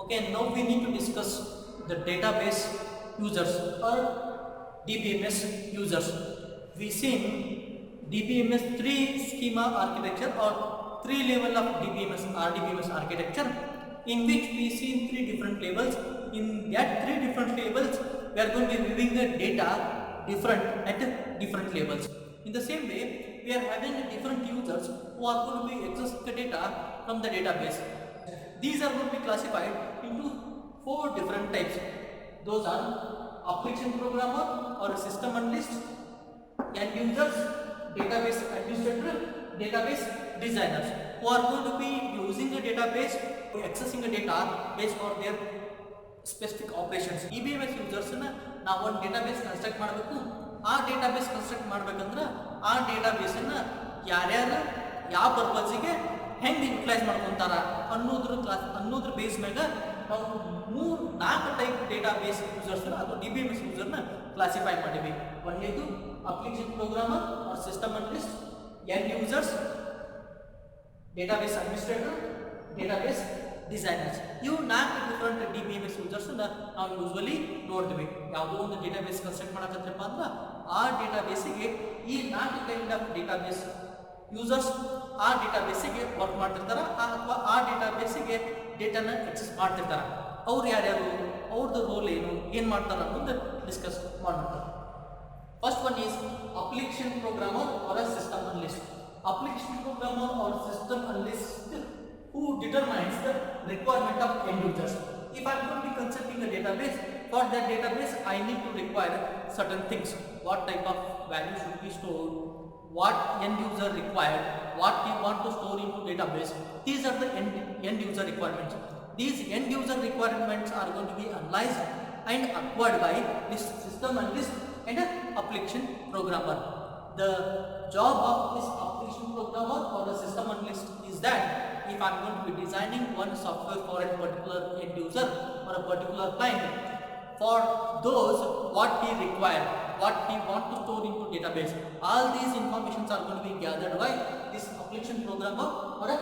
Okay, now we need to discuss the database users or DBMS users. We seen DBMS 3 schema architecture or 3 level of DBMS RDBMS architecture, in which we see 3 different levels. In that 3 different levels, we are going to be viewing the data different at different levels. In the same way, we are having different users who are going to be accessing the data from the database. These are going to be classified into 4 different types. Those are application programmer or system analyst, end users, database administrator, database designers, who are going to be using a database, accessing a data based on their specific operations. DBMS users ನಾವು ಒಂದು database construct ಮಾಡಬೇಕು. ಆ database construct ಮಾಡ್ಬೇಕಂದ್ರೆ ಆ ಡೇಟಾಬೇಸನ್ನು ಯಾರ್ಯಾರು ಯಾವ ಪರ್ಪಸ್ಸಿಗೆ ಹೆಂಗೆ utilise ಮಾಡ್ಕೊತಾರ ಅನ್ನೋದ್ರ ಬೇಸ್ ಮ್ಯಾಗ ನಾವು 4 ಟೈಪ್ ಡೇಟಾಬೇಸ್ ಯೂಸರ್ಸ್ ಅಥವಾ DBMS ಯೂಸರ್ನ ಕ್ಲಾಸಿಫೈ ಮಾಡಿವಿ. ಒಂದನೇದು application programmer or system analyst, end users, database administrator, database designers. ಇವು 4 ಡಿಫರೆಂಟ್ DBMS ಯೂಸರ್ಸ್ ನಾವು ಯೂಸ್ವಲಿ ನೋಡ್ತೀವಿ. ಯಾವುದೋ ಒಂದು ಡೇಟಾಬೇಸ್ ಕನ್ಸ್ಟ್ರಕ್ಟ್ ಮಾಡಕತ್ತಪ್ಪ ಅಂದ್ರೆ ಆ ಡೇಟಾಬೇಸಿಗೆ ಈ 4 ಕೈಂಡ್ ಆಫ್ ಡೇಟಾಬೇಸ್ ಯೂಸರ್ಸ್ ಆ ಡೇಟಾಬೇಸಿಗೆ ವರ್ಕ್ ಮಾಡ್ತಿರ್ತಾರೆ ಅಥವಾ ಆ ಡೇಟಾಬೇಸಿಗೆ ಡೇಟಾನ ಎಕ್ಸೆಸ್ ಮಾಡ್ತಿರ್ತಾರೆ. ಅವ್ರು ಯಾರ್ಯಾರು, ಅವ್ರದ್ದು ರೋಲ್ ಏನು ಮಾಡ್ತಾರೆ ಅನ್ನೋದು ಡಿಸ್ಕಸ್ ಮಾಡೋಣ. First one is application programmer or a system analyst. Application programmer or system analyst who determines the requirement of end users. If I am going to be constructing a database, for that database I need to require certain things. What type of value should be stored, what end user required, what we want to store into database. These are the end user requirements. These end user requirements are going to be analyzed and acquired by this system analyst and an application programmer. The job of this application programmer or a system analyst is that if I am going to be designing one software for a particular end user or a particular client, for those what he require, what he want to store into database, all these informations are going to be gathered by this application programmer or a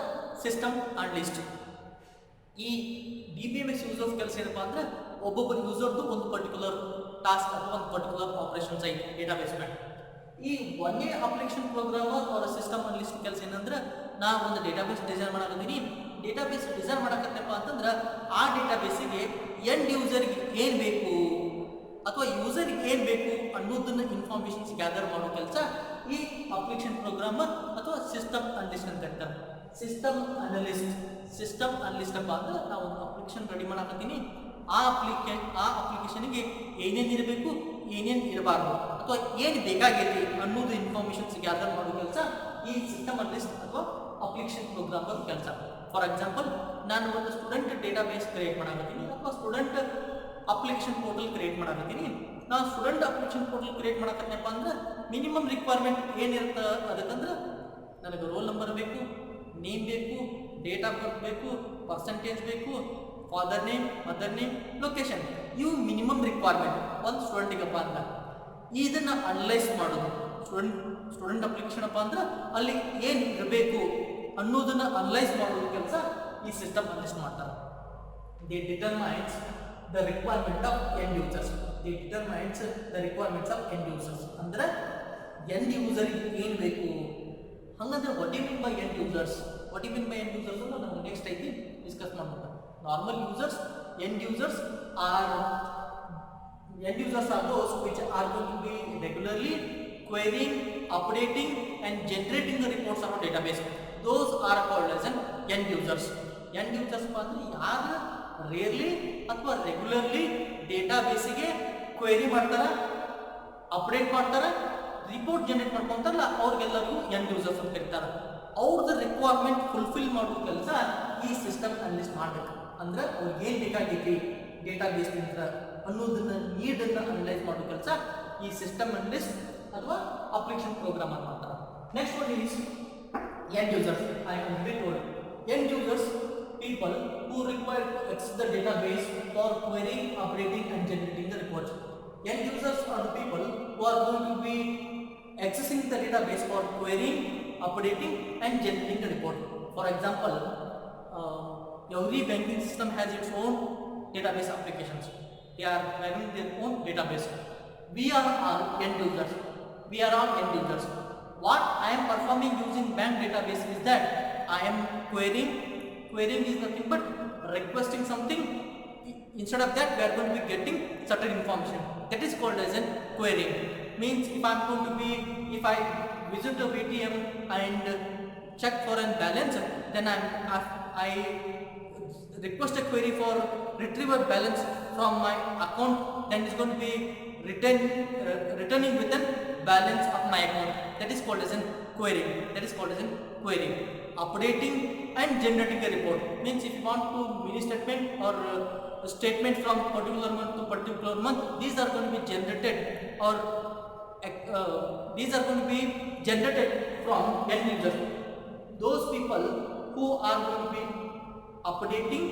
system analyst. ಈ DBMS users ಕೆಲಸ ಏನಪ್ಪಾ ಅಂದ್ರೆ ಒಬ್ಬೊಬ್ಬ ಯೂಸರ್ದು ಒಂದು particular task ಅಥವಾ ಒಂದು particular operations ಐತಿ database ಮೇಲೆ. ಈ ಒಂದೇ ಅಪ್ಲಿಕೇಶನ್ ಪ್ರೋಗ್ರಾಮರ್ ಅವರ ಸಿಸ್ಟಮ್ ಅನಲಿಸ್ಟ್ ಕೆಲಸ ಏನಂದ್ರೆ ನಾ ಒಂದು ಡೇಟಾಬೇಸ್ ಡಿಸೈನ್ ಮಾಡಕತ್ತೀನಿ. ಡೇಟಾಬೇಸ್ ಡಿಸೈನ್ ಮಾಡಕತ್ತಪ್ಪ ಅಂತಂದ್ರೆ ಆ ಡೇಟಾಬೇಸಿಗೆ ಎಂಡ್ ಯೂಸರ್ಗೆ ಏನು ಬೇಕು ಅಥವಾ ಯೂಸರ್ಗೆ ಏನು ಬೇಕು ಅನ್ನೋದನ್ನ ಇನ್ಫಾರ್ಮೇಷನ್ಸ್ ಗ್ಯಾದರ್ ಮಾಡೋ ಕೆಲಸ ಈ ಅಪ್ಲಿಕೇಶನ್ ಪ್ರೋಗ್ರಾಮರ್ ಅಥವಾ ಸಿಸ್ಟಮ್ ಅನಲಿಸ್ಟ್ ಅಂತ ಕರೀತಾರೆ. ಸಿಸ್ಟಮ್ ಅನಲಿಸ್ಟ್ ಅಪ್ಪ ಅಂದ್ರೆ ನಾವು ಒಂದು ಅಪ್ಲಿಕೇಶನ್ ರೆಡಿ ಮಾಡಕತ್ತೀನಿ. ಆ ಅಪ್ಲಿಕೇಶನ್ಗೆ ಏನೇನು ಇರಬೇಕು, ಏನೇನು ಇರಬಾರ್ದು ಅಥವಾ ಏನು ಬೇಕಾಗೈತಿ ಅನ್ನೋದು ಇನ್ಫಾರ್ಮೇಷನ್ಸ್ ಗ್ಯಾದರ್ ಮಾಡೋ ಕೆಲಸ ಈ ಸಿಸ್ಟಮ್ ಅನಲಿಸ್ಟ್ ಅಥವಾ ಅಪ್ಲಿಕೇಶನ್ ಪ್ರೋಗ್ರಾಮರ್ ಕೆಲಸ. ಫಾರ್ ಎಕ್ಸಾಂಪಲ್, ನಾನು ಒಂದು ಸ್ಟೂಡೆಂಟ್ ಡೇಟಾಬೇಸ್ ಕ್ರಿಯೇಟ್ ಮಾಡಕತ್ತೀನಿ ಅಥವಾ ಸ್ಟೂಡೆಂಟ್ ಅಪ್ಲಿಕೇಶನ್ ಪೋರ್ಟಲ್ ಕ್ರಿಯೇಟ್ ಮಾಡಕತ್ತೀನಿ. ನಾನು ಸ್ಟೂಡೆಂಟ್ ಅಪ್ಲಿಕೇಶನ್ ಪೋರ್ಟಲ್ ಕ್ರಿಯೇಟ್ ಮಾಡಕತ್ತಪ್ಪ ಅಂದ್ರೆ ಮಿನಿಮಮ್ ರಿಕ್ವೈರ್ಮೆಂಟ್ ಏನಿರುತ್ತೆ ಅದಕ್ಕಂದ್ರೆ ನನಗೆ ರೋಲ್ ನಂಬರ್ ಬೇಕು, ನೇಮ್ ಬೇಕು, ಡೇಟ್ ಆಫ್ ಬರ್ತ್ ಬೇಕು, ಪರ್ಸೆಂಟೇಜ್ ಬೇಕು, father name, mother name, location. ಇವು ಮಿನಿಮಮ್ ರಿಕ್ವೈರ್ಮೆಂಟ್ ಒಂದು ಸ್ಟೂಡೆಂಟಿಗಪ್ಪ ಅಂತ. ಇದನ್ನು ಅನಲೈಸ್ ಮಾಡೋದು ಸ್ಟೂಡೆಂಟ್ ಅಪ್ಲಿಕೇಶನ್ ಅಪ್ಪ ಅಂದ್ರೆ ಅಲ್ಲಿ ಏನು ಇರಬೇಕು ಅನ್ನೋದನ್ನು ಅನಲೈಸ್ ಮಾಡೋದು ಕೆಲಸ ಈ ಸಿಸ್ಟಮ್ ಅನಲಿಸ್ಟ್ ಮಾಡ್ತಾರೆ. They determines the requirement of end users. ಅಂದ್ರೆ ಎಂಡ್ ಯೂಸರ್ಗೆ ಏನು ಬೇಕು. ಹಂಗಂದ್ರೆ what you mean by end users ಅಂದ್ರೆ ನಮ್ಗೆ ನೆಕ್ಸ್ಟ್ ಐತಿ ಡಿಸ್ಕಸ್ ಮಾಡೋಣ. Normal users, end users are those which are going to be regularly querying, updating and generating the reports on a database. Those are called as an end users. End users ಅಂದ್ರೆ ಯಾರು rarely ಅಥವಾ regularly ಡೇಟಾಬೇಸಿಗೆ query ಮಾಡ್ತಾರ, update ಮಾಡ್ತಾರ, report generate ಮಾಡ್ಕೊಂತಾರಲ್ಲ ಅವ್ರಿಗೆಲ್ಲರಿಗೂ end users ಅಂತ ಕರೀತಾರೆ. ಅವ್ರದ್ದು requirement fulfil ಮಾಡೋ ಕೆಲಸ ಈ ಸಿಸ್ಟಮ್ ಅನಲಿಸ್ಟ್ ಮಾಡಬೇಕು. ಅಂದ್ರೆ ಅವ್ರಿಗೆ ಏನು ಬೇಕಾಗೈತಿ ಡೇಟಾಬೇಸ್ನಿಂದ ಅನ್ನೋದನ್ನ ನೀಡನ್ನು ಅನಲೈಸ್ ಮಾಡೋ ಕೆಲಸ ಈ ಸಿಸ್ಟಮ್ ಅನಲಿಸ್ಟ್ ಅಥವಾ ಅಪ್ಲಿಕೇಶನ್ ಪ್ರೋಗ್ರಾಮರ್ ಮಾಡ್ತಾರೆ. Next one is end users. I already told end users people who require to access the database for querying, updating and generating the reports. End users are the people who are going to be accessing the database for querying, updating and generating the report. For example, Every banking system has its own database applications. They are having their own database. We are all end users. We are all end users. What I am performing using bank database is that I am querying. Querying is nothing but requesting something. Instead of that, we are going to be getting certain information. That is called as a querying. Means if I am going to be, if I visit the ATM and check for a balance, then I request a query for retrieve a balance from my account, then it's going to be returning with a balance of my account. That is called as a query. That is called as a query. Updating and generating a report means if you want to mini statement or a statement from particular month to particular month, these are going to be generated or these are going to be generated from end users. Those people who are going to be updating,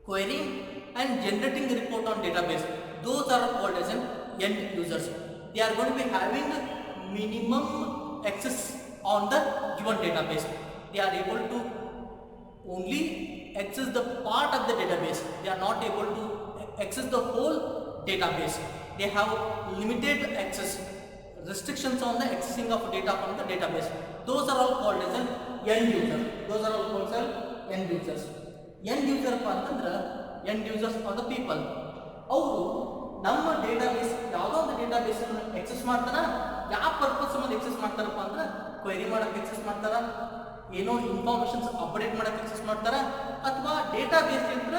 querying and generating a report on database, those are called as an end users. They are going to be having minimum access on the given database. They are able to only access the part of the database. They are not able to access the whole database. They have limited access, restrictions on the accessing of data from the database. Those are all called as an end user. Those are all called as end users. End user ಅಂತಂದ್ರೆ end users are the people. ಅವರು ನಮ್ಮ database ಯಾವುದೋ ಒಂದು database excess ಮಾಡ್ತಾರ. ಯಾವ purpose ಮೇಲೆ excess ಮಾಡ್ತಾರಪ್ಪ ಅಂದ್ರೆ ಕ್ವೆರಿ ಮಾಡಕ್ಕೆ ಎಕ್ಸೆಸ್ ಮಾಡ್ತಾರ, ಏನೋ ಇನ್ಫಾರ್ಮೇಷನ್ಸ್ ಅಪ್ಡೇಟ್ ಮಾಡಕ್ಕೆ ಎಕ್ಸೆಸ್ ಮಾಡ್ತಾರ, ಅಥವಾ ಡೇಟಾಬೇಸ್ ಇಂದ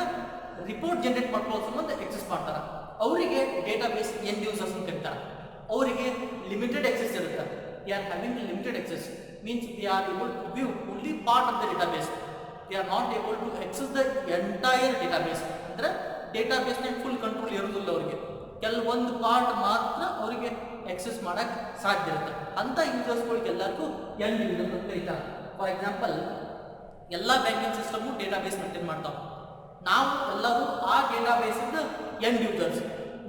ರಿಪೋರ್ಟ್ ಜನರೇಟ್ ಮಾಡ್ಕೊಳ್ಳೋ ಸಂಬಂಧ ಎಕ್ಸೆಸ್ ಮಾಡ್ತಾರ. ಅವರಿಗೆ ಡೇಟಾಬೇಸ್ ಎಂಡ್ ಯೂಸರ್ಸ್ ಅಂತ ಕರೀತಾರೆ. ಅವರಿಗೆ ಲಿಮಿಟೆಡ್ ಎಕ್ಸೆಸ್ ಇರುತ್ತೆ. They are having limited access means they are able to view only part of the database. They are not able to access the entire database. ಅಂದರೆ ಡೇಟಾಬೇಸ್ನ full control ಇರೋದಿಲ್ಲ ಅವರಿಗೆ. ಕೆಲವೊಂದು part ಮಾತ್ರ ಅವರಿಗೆ ಎಕ್ಸೆಸ್ ಮಾಡಕ್ಕೆ ಸಾಧ್ಯ ಇರುತ್ತೆ. ಅಂಥ ಯೂಸರ್ಸ್ಗಳಿಗೆ ಎಲ್ಲರಿಗೂ ಎಂಡ್ ಯೂಸರ್ಸ್ ಅಂತ ಕರೀತಾರೆ. ಫಾರ್ ಎಕ್ಸಾಂಪಲ್, ಎಲ್ಲ ಬ್ಯಾಂಕಿಂಗ್ ಸಿಸ್ಟಮು ಡೇಟಾಬೇಸ್ ಮೇಂಟೈನ್ ಮಾಡ್ತಾವೆ. ನಾವು ಎಲ್ಲರೂ ಆ ಡೇಟಾಬೇಸಿಂದ ಎಂಡ್ ಯೂಸರ್ಸ್.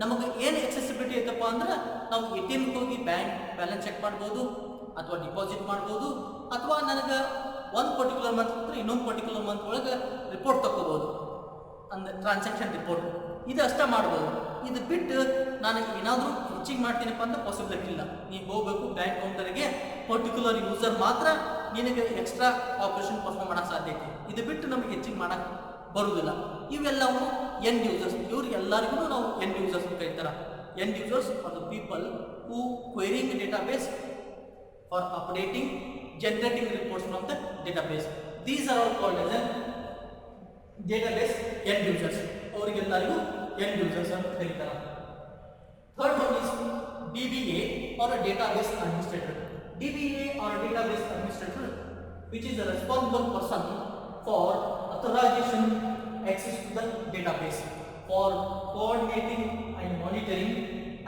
ನಮಗೆ ಏನು ಎಕ್ಸೆಸಿಬಿಲಿಟಿ ಐತಪ್ಪ ಅಂದ್ರೆ ನಾವು ATMಗೆ ಹೋಗಿ ಬ್ಯಾಂಕ್ ಬ್ಯಾಲೆನ್ಸ್ ಚೆಕ್ ಮಾಡ್ಬೋದು, ಅಥವಾ ಡಿಪಾಸಿಟ್ ಮಾಡ್ಬೋದು, ಅಥವಾ ನನಗೆ ಒಂದು ಪರ್ಟಿಕ್ಯುಲರ್ ಮಂತ್ ಅಂದ್ರೆ ಇನ್ನೊಂದು ಪರ್ಟಿಕ್ಯುಲರ್ ಮಂತ್ ಒಳಗೆ ರಿಪೋರ್ಟ್ ತಗೋಬೋದು, ಅಂದರೆ ಟ್ರಾನ್ಸಾಕ್ಷನ್ ರಿಪೋರ್ಟ್. ಇದು ಅಷ್ಟೇ ಮಾಡ್ಬೋದು. ಇದು ಬಿಟ್ಟು ನಾನು ಏನಾದರೂ ಹೆಚ್ಚಿಗೆ ಮಾಡ್ತೀನಪ್ಪ ಅಂತ ಪಾಸಿಬಿಲಿಟಿ ಇಲ್ಲ. ನೀವು ಹೋಗಬೇಕು ಬ್ಯಾಂಕ್ ಕೌಂಟರ್ಗೆ, ಪರ್ಟಿಕ್ಯುಲರ್ ಯೂಸರ್ ಮಾತ್ರ ನಿನಗೆ ಎಕ್ಸ್ಟ್ರಾ ಆಪರೇಷನ್ ಪರ್ಫಾರ್ಮ್ ಮಾಡೋಕ್ಕೆ ಸಾಧ್ಯತೆ. ಇದು ಬಿಟ್ಟು ನಮಗೆ ಹೆಚ್ಚಿಗೆ ಮಾಡೋಕ್ಕೆ ಬರುವುದಿಲ್ಲ. ಇವೆಲ್ಲವೂ ಎಂಡ್ ಯೂಸರ್ಸ್. ಇವ್ರು ಎಲ್ಲರಿಗೂ ನಾವು ಎಂಡ್ ಯೂಸರ್ಸ್ ಅಂತ ಕರೀತಾರೆ. End users are the people who querying database for updating, generating reports from the database. These are all called as a database end users. ಅವರಿಗೆಲ್ಲರಿಗೂ end users ಅಂತ ಕರೀತಾರೆ. Third one is DBA or a database administrator. DBA or a database administrator, which is a responsible person for authorization access to the database, for coordinating and monitoring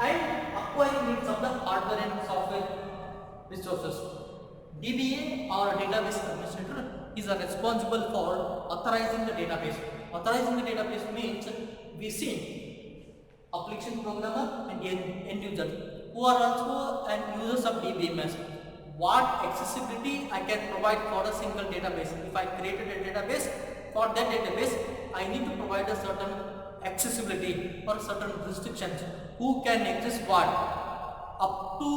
and acquiring needs of the hardware and software resources. DBA or database administrator is responsible for authorizing the database. Authorizing the database means we see application programmer and end user who are also an users of DBMS. What accessibility I can provide for a single database. If I created a database, for that database I need to provide a certain accessibility or certain restrictions. Who can access what? Up to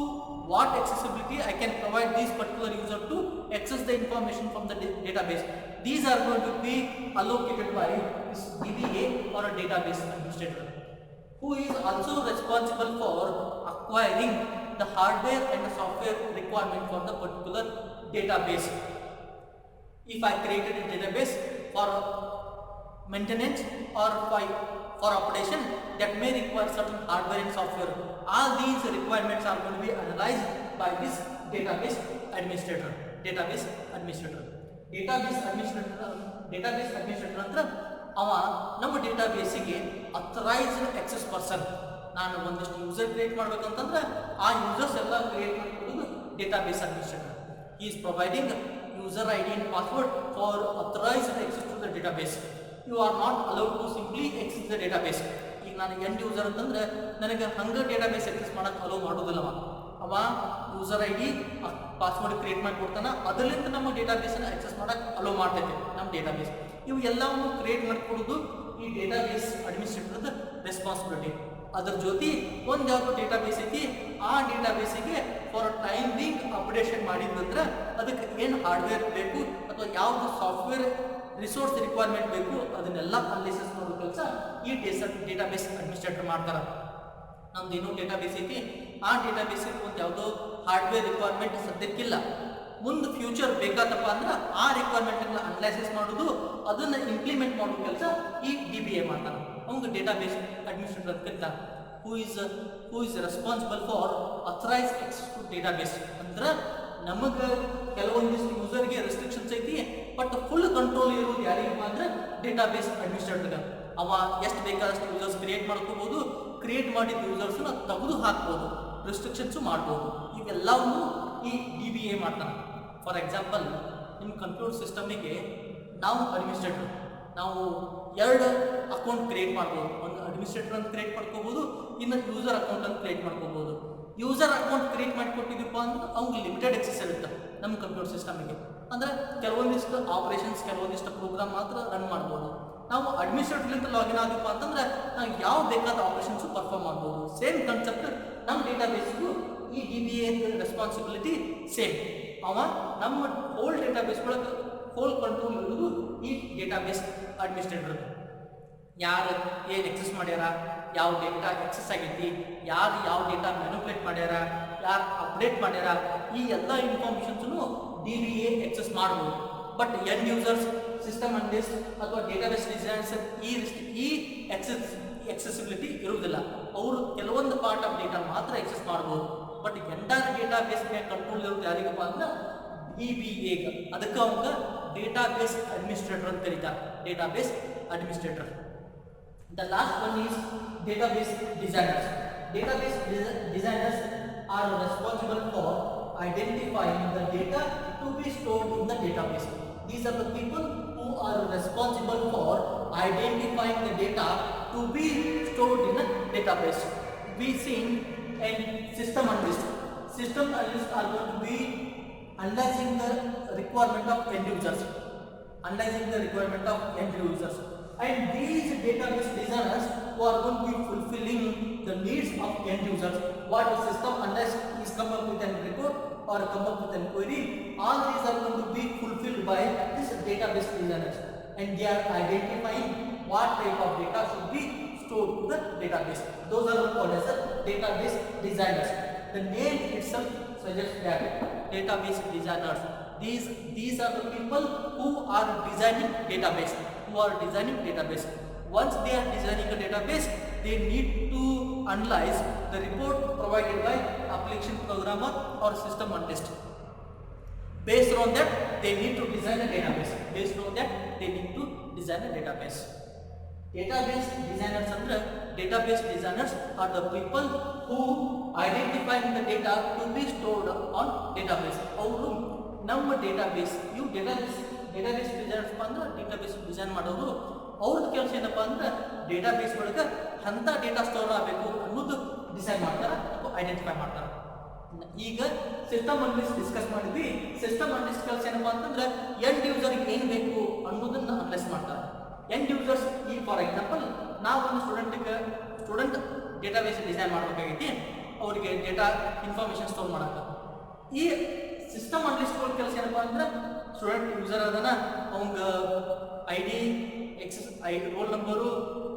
what accessibility I can provide this particular user to access the information from the database. These are going to be allocated by this DBA or a database administrator, who is also responsible for acquiring the hardware and the software requirement for the particular database. If I created a database for maintenance or for operation that may require certain hardware and software, all these requirements are going to be analyzed by this database administrator. Database administrator ಅಂದ್ರೆ ಅವ ನಮ್ಮ ಡೇಟಾಬೇಸಿಗೆ authorised access person. ನಾನು ಒಂದಿಷ್ಟು user create ಮಾಡ್ಬೇಕಂತಂದ್ರೆ ಆ users ಎಲ್ಲ create ಮಾಡಿಕೊಡೋದು database administrator. He is providing user ID and password for authorized access to the database. You are not allowed to simply access the database. ಈಗ ನಾನು end user ಅಂತಂದ್ರೆ ನನಗೆ ಹಂಗೆ ಡೇಟಾಬೇಸ್ ಆಕ್ಸೆಸ್ ಮಾಡೋಕ್ಕೆ hello ಮಾಡೋದಿಲ್ಲವ. ಅವ user ID password create ಮಾಡಿ ಕೊಡ್ತಾನೆ, ಅದರಿಂದ ನಮ್ಮ ಡೇಟಾಬೇಸನ್ನು ಆಕ್ಸೆಸ್ ಮಾಡೋಕ್ಕೆ ಅಲೋ ಮಾಡ್ತೈತೆ ನಮ್ಮ ಡೇಟಾಬೇಸ್. ಇವು ಎಲ್ಲವನ್ನು ಕ್ರಿಯೇಟ್ ಮಾಡಿಕೊಡೋದು ಈ ಡೇಟಾಬೇಸ್ ಅಡ್ಮಿನಿಸ್ಟ್ರೇಟರ್ದ ರೆಸ್ಪಾನ್ಸಿಬಿಲಿಟಿ. ಅದ್ರ ಜೊತೆ ಒಂದು ಯಾವುದು ಡೇಟಾಬೇಸ್ ಐತಿ ಆ ಡೇಟಾಬೇಸಿಗೆ ಫಾರ್ ಟೈಮ್ ಬೀಂಗ್ ಅಪ್ಡೇಷನ್ ಮಾಡಿದ್ವಂದ್ರೆ ಅದಕ್ಕೆ ಏನು ಹಾರ್ಡ್ವೇರ್ ಬೇಕು ಅಥವಾ ಯಾವುದು ಸಾಫ್ಟ್ವೇರ್ ರಿಸೋರ್ಸ್ ರಿಕ್ವೈರ್ಮೆಂಟ್ ಬೇಕು ಅದನ್ನೆಲ್ಲ ಅನಾಲಿಸಿಸ್ ಮಾಡೋ ಕೆಲಸ ಈ ಡೇಟಾಬೇಸ್ ಅಡ್ಮಿನಿಸ್ಟ್ರೇಟರ್ ಮಾಡ್ತಾರೆ. ನಮ್ದು ಏನೋ ಡೇಟಾಬೇಸ್ ಐತಿ ಆ ಡೇಟಾಬೇಸಿಗೆ ಒಂದು ಯಾವುದೋ ಹಾರ್ಡ್ವೇರ್ ರಿಕ್ವೈರ್ಮೆಂಟ್ ಸದ್ಯಕ್ಕಿಲ್ಲ, ಮುಂದೆ ಫ್ಯೂಚರ್ ಬೇಕಾದಪ್ಪ ಅಂದ್ರೆ ಆ ರಿಕ್ವೈರ್ಮೆಂಟನ್ನು ಅನಲೈಸಿಸ್ ಮಾಡೋದು ಅದನ್ನು ಇಂಪ್ಲಿಮೆಂಟ್ ಮಾಡೋ ಕೆಲಸ ಈ DBA ಮಾಡ್ತಾನೆ. ಅವ್ನು ಡೇಟಾಬೇಸ್ ಅಡ್ಮಿನಿಸ್ಟ್ರೇಟರ್ ಅಂತ ಕರೀತಾರೆ. Who is responsible for authorise access to database. ಅಂದ್ರೆ ನಮಗೆ ಕೆಲವೊಂದಿಷ್ಟು ಯೂಸರ್ಗೆ ರೆಸ್ಟ್ರಿಕ್ಷನ್ಸ್ ಐತಿ, ಬಟ್ ಫುಲ್ ಕಂಟ್ರೋಲ್ ಇರೋದು ಯಾರಿಗಪ್ಪ ಅಂದ್ರೆ ಡೇಟಾಬೇಸ್ ಅಡ್ಮಿನಿಸ್ಟ್ರೇಟರ್ಗೆ. ಅವ ಎಷ್ಟು ಬೇಕಾದಷ್ಟು ಯೂಸರ್ಸ್ ಕ್ರಿಯೇಟ್ ಮಾಡ್ಕೋಬಹುದು, ಕ್ರಿಯೇಟ್ ಮಾಡಿದ ಯೂಸರ್ಸ್ನ ತೆಗೆದು ಹಾಕ್ಬೋದು, ರೆಸ್ಟ್ರಿಕ್ಷನ್ಸು ಮಾಡ್ಬೋದು. ಇವೆಲ್ಲವನ್ನು ಈ DBA ಮಾಡ್ತಾನೆ. ಫಾರ್ ಎಕ್ಸಾಂಪಲ್, ನಿಮ್ಮ ಕಂಪ್ಯೂಟರ್ ಸಿಸ್ಟಮಿಗೆ ನಾವು ಅಡ್ಮಿನಿಸ್ಟ್ರೇಟರ್ ನಾವು 2 ಅಕೌಂಟ್ ಕ್ರಿಯೇಟ್ ಮಾಡ್ಬೋದು. ಒಂದು ಅಡ್ಮಿನಿಸ್ಟ್ರೇಟರ್ ಅಂತ ಕ್ರಿಯೇಟ್ ಮಾಡ್ಕೋಬೋದು, ಇನ್ನು ಯೂಸರ್ ಅಕೌಂಟ್ ಅಂತ ಕ್ರಿಯೇಟ್ ಮಾಡ್ಕೋಬೋದು. ಯೂಸರ್ ಅಕೌಂಟ್ ಕ್ರಿಯೇಟ್ ಮಾಡಿಕೊಟ್ಟಿದ್ದಪ್ಪ ಅಂದ್ರೆ ಅವ್ನಿಗೆ ಲಿಮಿಟೆಡ್ ಎಕ್ಸೆಸ್ ಇರುತ್ತೆ ನಮ್ಮ ಕಂಪ್ಯೂಟರ್ ಸಿಸ್ಟಮಿಗೆ. ಅಂದರೆ ಕೆಲವೊಂದಿಷ್ಟು ಆಪರೇಷನ್ಸ್ ಕೆಲವೊಂದಿಷ್ಟು ಪ್ರೋಗ್ರಾಮ್ ಮಾತ್ರ ರನ್ ಮಾಡ್ಬೋದು. ನಾವು ಅಡ್ಮಿನಿಸ್ಟ್ರೇಟರ್ಲಿಂದ ಲಾಗಿನ್ ಆಗಪ್ಪ ಅಂತಂದ್ರೆ ನಾವು ಯಾವ ಬೇಕಾದ ಆಪರೇಷನ್ಸು ಪರ್ಫಾರ್ಮ್ ಮಾಡ್ಬೋದು. ಸೇಮ್ ಕಾನ್ಸೆಪ್ಟ್ ನಮ್ಮ ಡೇಟಾಬೇಸ್ಗೂ ಈ DBA ರೆಸ್ಪಾನ್ಸಿಬಿಲಿಟಿ ಸೇಮ್. ಅವ ನಮ್ಮ ಹೋಲ್ ಡೇಟಾಬೇಸ್ ಒಳಗೆ ಹೋಲ್ ಕಂಟ್ರೋಲ್ ಇರೋದು ಈ ಡೇಟಾಬೇಸ್ ಅಡ್ಮಿನಿಸ್ಟ್ರೇಟರ್. ಯಾರು ಏನು ಎಕ್ಸೆಸ್ ಮಾಡ್ಯಾರ, ಯಾವ ಡೇಟಾ ಎಕ್ಸೆಸ್ ಆಗೈತಿ, ಯಾರು ಯಾವ ಡೇಟಾ ಮ್ಯಾನುಪ್ಲೇಟ್ ಮಾಡ್ಯಾರ, ಯಾರು ಅಪ್ಡೇಟ್ ಮಾಡ್ಯಾರ, ಈ ಎಲ್ಲ ಇನ್ಫಾರ್ಮೇಷನ್ಸನ್ನು DBA ಎಕ್ಸೆಸ್ ಮಾಡ್ಬೋದು. But end users, system analyst ಅಥವಾ ಡೇಟಾಬೇಸ್ ಡಿಸೈನರ್ಸ್ ಈ ಎಕ್ಸೆಸಿಬಿಲಿಟಿ ಇರುವುದಿಲ್ಲ. ಅವರು ಕೆಲವೊಂದು ಪಾರ್ಟ್ ಆಫ್ ಡೇಟಾ ಮಾತ್ರ ಎಕ್ಸೆಸ್ ಮಾಡ್ಬೋದು. ಬಟ್ ಎಂಟೈರ್ ಡೇಟಾಬೇಸ್ ಮೇಲೆ ಕಂಟ್ರೋಲ್ ಇರೋದು ಯಾರಿಗಪ್ಪ ಅಂದ್ರೆ DBA. ಅದಕ್ಕೆ ಅವಾಗ ಡೇಟಾಬೇಸ್ ಅಡ್ಮಿನಿಸ್ಟ್ರೇಟರ್ ಅಂತ ಕರೀತಾರೆ, database administrator. The last one is database designers. Database designers are responsible for identifying the data to be stored in the database. These are the people who are responsible for identifying the data to be stored in the database. We seen and system analysts. System analysts are going to be analyzing the requirement of end users. And these database designers who are going to be fulfilling the needs of end users. What the system analyst is come up with a report or come up with a query, all these are going to be fulfilled by this database designers. And they are identifying what type of data should be stored in the database. Those are called as the database designers. The name itself suggests that database designers. These are the people who are designing database. Once they are designing a database, they need to analyze the report provided by application programmer or system analyst. Based on that, they need to design a database. Database designers are the people who identify the data to be stored on database. ಅವರು ನಮ್ಮ database database designers ಅಂದ್ರೆ database design ಮಾಡೋರು. ಅವ್ರದ್ದು ಕೆಲಸ ಏನಪ್ಪ ಅಂದ್ರೆ database ಒಳಗೆ ಅಂಥ ಡೇಟಾ ಸ್ಟೋರ್ ಆಗಬೇಕು ಅನ್ನೋದು ಡಿಸೈನ್ ಮಾಡ್ತಾರೆ ಅಥವಾ ಐಡೆಂಟಿಫೈ ಮಾಡ್ತಾರೆ. ಈಗ ಸಿಸ್ಟಮ್ ಅನಲಿಸ್ಟ್ ಡಿಸ್ಕಸ್ ಮಾಡಿದ್ವಿ. ಸಿಸ್ಟಮ್ ಅನಲಿಸ್ಟ್ ಕೆಲಸ ಏನಪ್ಪ ಅಂತಂದ್ರೆ ಎಂಡ್ ಯೂಸರ್ಗೆ ಏನು ಬೇಕು ಅನ್ನೋದನ್ನ ಅನಲೈಸ್ ಮಾಡ್ತಾರೆ. ಎಂಡ್ ಯೂಸರ್ಸ್ ಈಗ ಫಾರ್ ಎಕ್ಸಾಂಪಲ್ ನಾವು ಒಂದು ಸ್ಟೂಡೆಂಟ್ ಡೇಟಾಬೇಸ್ ಡಿಸೈನ್ ಮಾಡಬೇಕಾಗೈತಿ, ಅವರಿಗೆ ಡೇಟಾ ಇನ್ಫಾರ್ಮೇಷನ್ ಸ್ಟೋರ್ ಮಾಡೋಕ್ಕೆ. ಈ ಸಿಸ್ಟಮ್ ಅನಲಿಸ್ಟ್ಗಳ ಕೆಲಸ ಏನಪ್ಪ ಅಂದ್ರೆ ಸ್ಟೂಡೆಂಟ್ ಯೂಸರ್ ಅದನ್ನ ಅವಂಗ ID, roll number,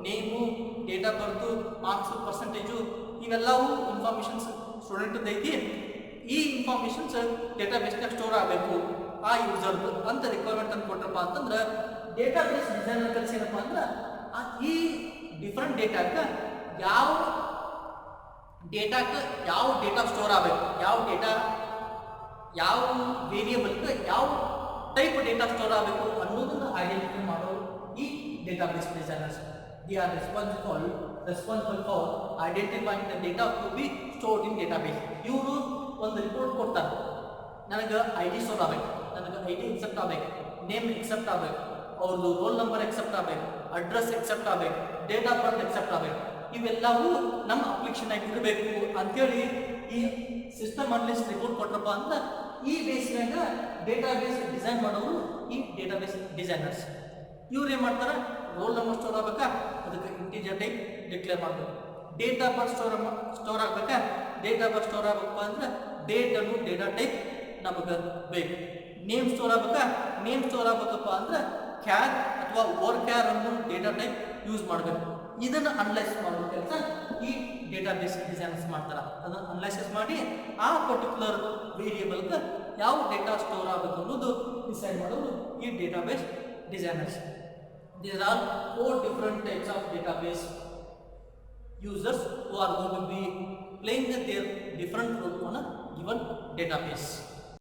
name, date of birth, marks, percentage ಇವೆಲ್ಲವೂ ಇನ್ಫಾರ್ಮೇಷನ್ಸ್ ಸ್ಟೂಡೆಂಟ್ ಐತಿ. ಈ ಇನ್ಫಾರ್ಮೇಷನ್ಸ್ ಡೇಟಾಬೇಸ್ನಾಗ ಸ್ಟೋರ್ ಆಗಬೇಕು ಆ ಯೂಸರ್ದು ಅಂತ ರಿಕ್ವೈರ್ಮೆಂಟ್ ಅಂತ ಕೊಟ್ರಪ್ಪ ಅಂತಂದ್ರೆ ಡೇಟಾಬೇಸ್ ಡಿಸೈನರ್ ಕೆಲಸ ಏನಪ್ಪ ಅಂದ್ರೆ ಈ ಡಿಫ್ರೆಂಟ್ ಡೇಟಾಕ್ಕೆ ಯಾವ ಡೇಟಾ ಸ್ಟೋರ್ ಆಗಬೇಕು, ಯಾವ ವೇರಿಯೇಬಲ್ಗೆ ಯಾವ ಟೈಪ್ ಡೇಟಾ ಸ್ಟೋರ್ ಆಗಬೇಕು ಅನ್ನೋದನ್ನು ಐಡೆಂಟಿಫೈ ಮಾಡೋರು ಈ database designers. They are responsible for identifying the data to be stored in database. ಇವರು ಒಂದು ರಿಪೋರ್ಟ್ ಕೊಡ್ತಾರೆ, ನನಗೆ ID ಸ್ಟೋರ್ ಆಗಬೇಕು, ನನಗೆ ID ಎಕ್ಸೆಪ್ಟ್ ಆಗಬೇಕು, ನೇಮ್ ಎಕ್ಸೆಪ್ಟ್ ಆಗಬೇಕು, ಅವ್ರದ್ದು ರೋಲ್ ನಂಬರ್ ಎಕ್ಸೆಪ್ಟ್ ಆಗಬೇಕು, ಅಡ್ರೆಸ್ ಎಕ್ಸೆಪ್ಟ್ ಆಗಬೇಕು, ಡೇಟ್ ಆಫ್ ಬರ್ತ್ ಎಕ್ಸೆಪ್ಟ್ ಆಗಬೇಕು. ಇವೆಲ್ಲವೂ ನಮ್ಮ ಅಪ್ಲಿಕೇಶನ್ ಆಗಿ ಇರಬೇಕು ಅಂತೇಳಿ ಈ ಸಿಸ್ಟಮ್ ಅನಲಿಸ್ಟ್ ರಿಪೋರ್ಟ್ ಕೊಟ್ರಪ್ಪ ಅಂದ್ರೆ ಈ ಬೇಸ್ನಾಗ ಡೇಟಾಬೇಸ್ ಡಿಸೈನ್ ಮಾಡೋರು ಈ ಡೇಟಾಬೇಸ್ ಡಿಸೈನರ್ಸ್. ಇವ್ರು ಏನು ಮಾಡ್ತಾರೆ, ರೋಲ್ ನಂಬರ್ ಸ್ಟೋರ್ ಆಗ್ಬೇಕಾ ಅದಕ್ಕೆ ಇಂಟಿಜರ್ ಟೈಪ್ ಡಿಕ್ಲೇರ್ ಮಾಡಬೇಕು. ಡೇಟ್ ಆಫ್ ಬರ್ತ್ ಸ್ಟೋರ್ ಆಗ್ಬೇಕಾ, ಡೇಟ್ ಆಫ್ ಬರ್ತ್ ಸ್ಟೋರ್ ಆಗಬೇಕು ಅಂದ್ರೆ ಡೇಟ್ ಅನ್ನು ಡೇಟಾ ಟೈಪ್ ನಮಗೆ ಬೇಕು. ನೇಮ್ ಸ್ಟೋರ್ ಆಗ್ಬೇಕಾ, ನೇಮ್ ಸ್ಟೋರ್ ಆಗ್ಬೇಕಪ್ಪ ಅಂದ್ರೆ ಕ್ಯಾರ್ ಅಥವಾ ಓರ್ ಕ್ಯಾರ್ ಅನ್ನೋ ಡೇಟಾ ಟೈಪ್ ಯೂಸ್ ಮಾಡಬೇಕು. ಇದನ್ನು ಅನಲೈಸ್ ಮಾಡೋ ಕೆಲಸ ಈ ಡೇಟಾ ಬೇಸ್ ಡಿಸೈನರ್ಸ್ ಮಾಡ್ತಾರೆ. ಅದನ್ನು ಅನಲೈಸಿಸ್ ಮಾಡಿ ಆ ಪರ್ಟಿಕ್ಯುಲರ್ ವೇರಿಯೇಬಲ್ಗೆ ಯಾವ ಡೇಟಾ ಸ್ಟೋರ್ ಆಗಬೇಕು ಅನ್ನೋದು ಡಿಸೈಡ್ ಮಾಡೋದು ಈ data base designers. There are 4 different types of database users who are going to be playing their different role on a given database.